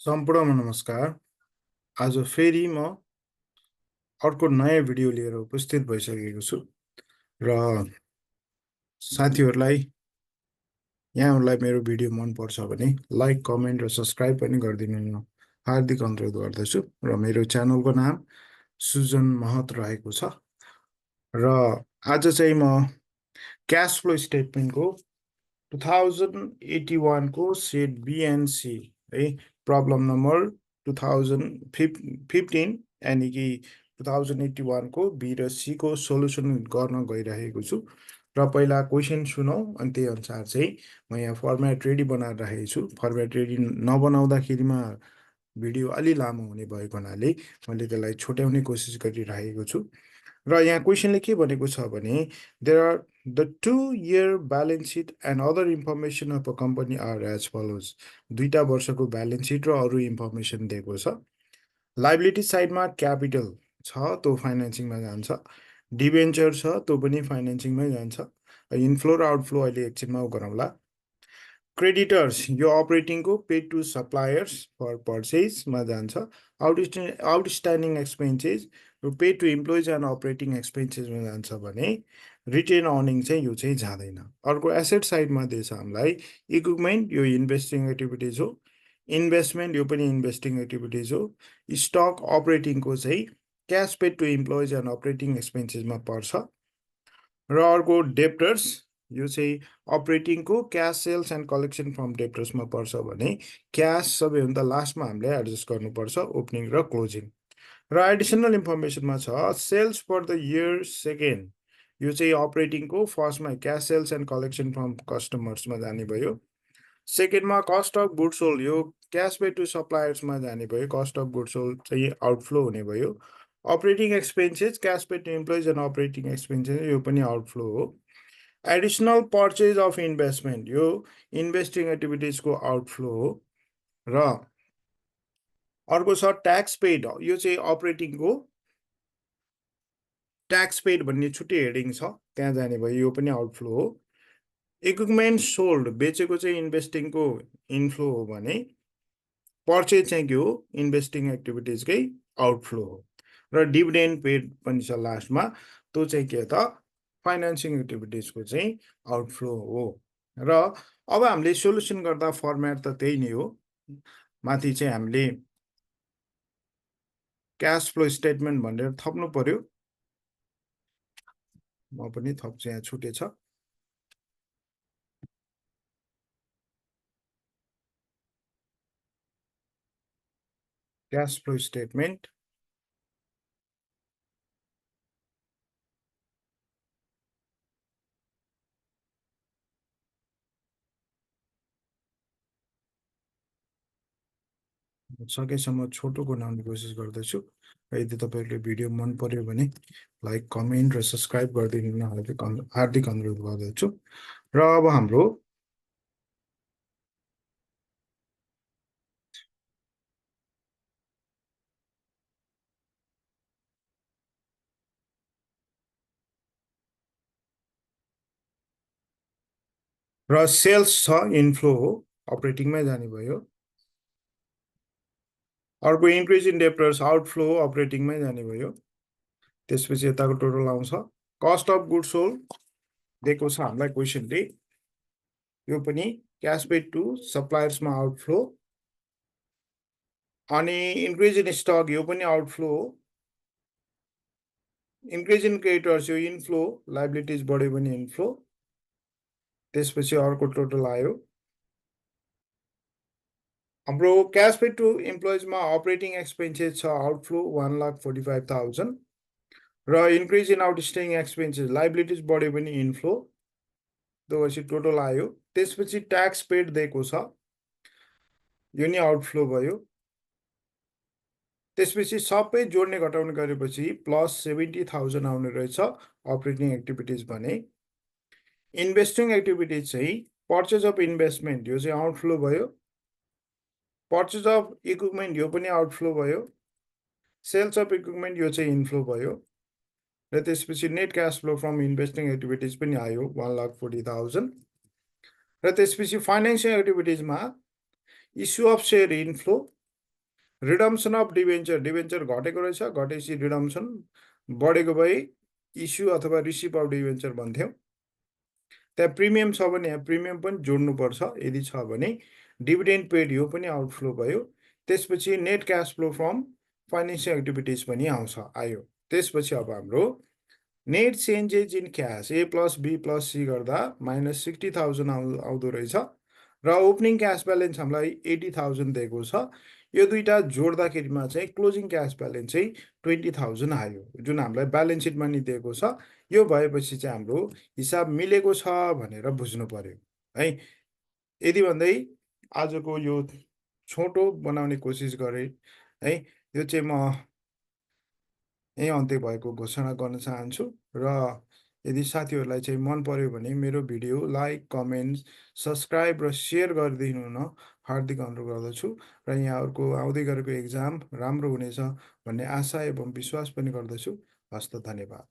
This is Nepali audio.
सम्पूर्णमा नमस्कार। आज फेरि म अर्को नयाँ भिडियो लिएर उपस्थित भइसकेको छु र साथीहरूलाई यहाँहरूलाई मेरो भिडियो मन पर्छ भने लाइक, कमेन्ट र सब्स्क्राइब पनि गरिदिनु म हार्दिक अनुरोध गर्दछु र मेरो च्यानलको नाम सुजन महत रहेको छ र आज चाहिँ म क्याश फ्लो स्टेटमेन्टको 2081 को सेट बिएनसी है प्रब्लम नम्बर 2015 यानि कि 2081 को बी र सी को सोल्युसन गर्न गइरहेको छु र पहिला क्वेसन सुनौ अनि त्यही अनुसार चाहिँ म यहाँ फर्मेट रेडी बनाएर राखेको छु। फर्मेट रेडी नबनाउँदाखेरिमा भिडियो अलि लामो हुने भएको हुनाले मैले त्यसलाई छुट्याउने कोसिस गरिरहेको छु र यहाँ क्वेसनले के भनेको छ भने there are the 2-year balance sheet and other information of a company are as follows. 2टा वर्षको ब्यालेन्स सिट र अरू इन्फर्मेसन दिएको छ। लाइबिलिटी साइडमा क्यापिटल छ, त्यो फाइनेन्सिङमा जान्छ। डिभेन्चर छ, त्यो पनि फाइनेन्सिङमै जान्छ। इनफ्लो र आउटफ्लो अहिले एकछिनमा गरौँला। क्रेडिटर्स यो अपरेटिङको पेड टु सप्लायर्स फर पर्चेजमा जान्छ। आउटस्ट्यान्डिङ एक्सपेन्सेस र paid to employees and operating एक्सपेन्सेसमा जान्छ भने रिटेन अर्निङ चाहिँ यो चाहिँ जाँदैन। अर्को एसेट साइडमा दिएछ हामीलाई इक्विपमेन्ट, यो इन्भेस्टिङ एक्टिभिटिज हो। इन्भेस्टमेन्ट यो पनि इन्भेस्टिङ एक्टिभिटिज हो। स्टक अपरेटिङको चाहिँ cash paid to employees and operating एक्सपेन्सेसमा पर्छ र अर्को डेप्टर्स यो चाहिँ अपरेटिङको cash sales and collection from डेप्टर्समा पर्छ भने क्यास सबैभन्दा लास्टमा हामीले एडजस्ट गर्नुपर्छ ओपनिङ र क्लोजिङ। र एडिसनल इन्फर्मेसनमा छ sales for the year second, यो चाहिँ अपरेटिङको फर्स्टमा cash sales and collection from कस्टमर्समा जाने भयो। सेकेन्डमा कस्ट अफ गुड्स सोल्ड यो क्यास पे टु सप्लायर्समा जाने भयो। कस्ट अफ गुड्स सोल्ड चाहिँ आउटफ्लो हुने भयो। Operating expenses cash pay to employees and operating expenses यो पनि आउटफ्लो हो। एडिसनल पर्चेज अफ इन्भेस्टमेन्ट यो इन्भेस्टिङ एक्टिभिटिजको आउटफ्लो हो र अर्को छ ट्याक्स पेड, यो चाहिँ अपरेटिङको ट्याक्स पेड भन्ने छुट्टै हेडिङ छ, त्यहाँ जाने भयो, यो पनि आउटफ्लो हो। इक्विपमेन्ट सोल्ड बेचेको चाहिँ इन्भेस्टिङको इनफ्लो हो भने पर्चेज चाहिँ के हो इन्भेस्टिङ एक्टिभिटिजकै आउटफ्लो हो र डिभिडेन्ड पेड पनि छ लास्टमा, त्यो चाहिँ के त फाइनेन्सिङ एक्टिभिटिजको चाहिँ आउटफ्लो हो। र अब हामीले सोल्युसन गर्दा फर्मेट त त्यही नै हो। माथि चाहिँ हामीले क्यास फ्लो स्टेटमेन्ट भनेर थप्नु पर्यो। म पनि थप्छु, यहाँ छुटेछ। क्यास फ्लो स्टेटमेन्ट सकेसम्म छोटो बनाउने कोसिस गर्दैछु। यदि तपाईँहरूले भिडियो मन पर्यो भने लाइक, कमेन्ट र सब्सक्राइब गरिदिनु हार्दिक अनुरोध गर्दछु। र अब हाम्रो र सेल्स छ, इनफ्लो हो, अपरेटिङमै जाने भयो। अर्को इन्क्रिज इन डेप्टर्स आउटफ्लो हो, अपरेटिङमै जाने भयो। त्यसपछि यताको टोटल आउँछ। कस्ट अफ गुड्स सोल्ड दिएको छ हामीलाई क्वेसनले, यो पनि क्यास पेड टु सप्लायर्समा आउटफ्लो। अनि इन्क्रिज इन स्टक यो पनि आउटफ्लो हो। इन्क्रिज इन क्रेडिटर्स यो इनफ्लो, लाइबिलिटिज बढ्यो भने इनफ्लो। त्यसपछि अर्को टोटल आयो हाम्रो क्यास पेड टु इम्प्लोइजमा अपरेटिङ एक्सपेन्सेस छ आउटफ्लो 1,45,000 र increase in outstanding expenses liabilities बढ्यो भने इनफ्लो, त्योपछि टोटल आयो। त्यसपछि ट्याक्स पेड दिएको छ, यो नि आउटफ्लो भयो। त्यसपछि सबै जोड्ने घटाउने गरेपछि प्लस 70,000 आउने रहेछ अपरेटिङ एक्टिभिटिज भने। इन्भेस्टिङ एक्टिभिटिज चाहिँ पर्चेज अफ इन्भेस्टमेन्ट यो चाहिँ आउटफ्लो भयो। पर्चेज अफ इक्विपमेन्ट यो पनि आउटफ्लो भयो। सेल्स अफ इक्विपमेन्ट यो चाहिँ इनफ्लो भयो र त्यसपछि net cash flow from investing activities पनि आयो 1,40,000 र त्यसपछि फाइनेन्सियल एक्टिभिटिजमा issue of share inflow redemption of debenture, debenture घटेको रहेछ, घटेपछि रिडम्सन, बढेको भए इस्यु अथवा रिसिभ अफ डिभेन्चर भन्थ्यौँ। त्यहाँ प्रिमियम छ भने यहाँ प्रिमियम पनि जोड्नुपर्छ, यदि छ भने डिभिडेन्ड पेड यो पनि आउटफ्लो भयो। त्यसपछि net cash flow from financial activities पनि आयो। त्यसपछि अब हाम्रो net changes in cash A plus B plus C गर्दा -60,000 आउँदो रहेछ र ओपनिङ क्यास ब्यालेन्स हामीलाई 80,000 दिएको छ। यो दुईटा जोड्दाखेरिमा चाहिँ क्लोजिङ क्यास ब्यालेन्स चाहिँ 20,000 आयो, जुन हामीलाई ब्यालेन्स सिटमा नि दिएको छ। यो भएपछि चाहिँ हाम्रो हिसाब मिलेको छ भनेर बुझ्नु पर्यो है। यदि भन्दै आजको यो छोटो बनाउने कोसिस गरेँ है, यो चाहिँ म यही अन्त्य भएको घोषणा गर्न चाहन्छु। र यदि साथीहरूलाई चाहिँ मन पर्यो भने मेरो भिडियो लाइक, कमेन्ट, सब्सक्राइब र सेयर गरिदिनु हुन हार्दिक अनुरोध गर्दछु। र यहाँहरूको आउँदै गरेको एक्जाम राम्रो हुनेछ भन्ने आशा एवं विश्वास पनि गर्दछु। हस्त, धन्यवाद।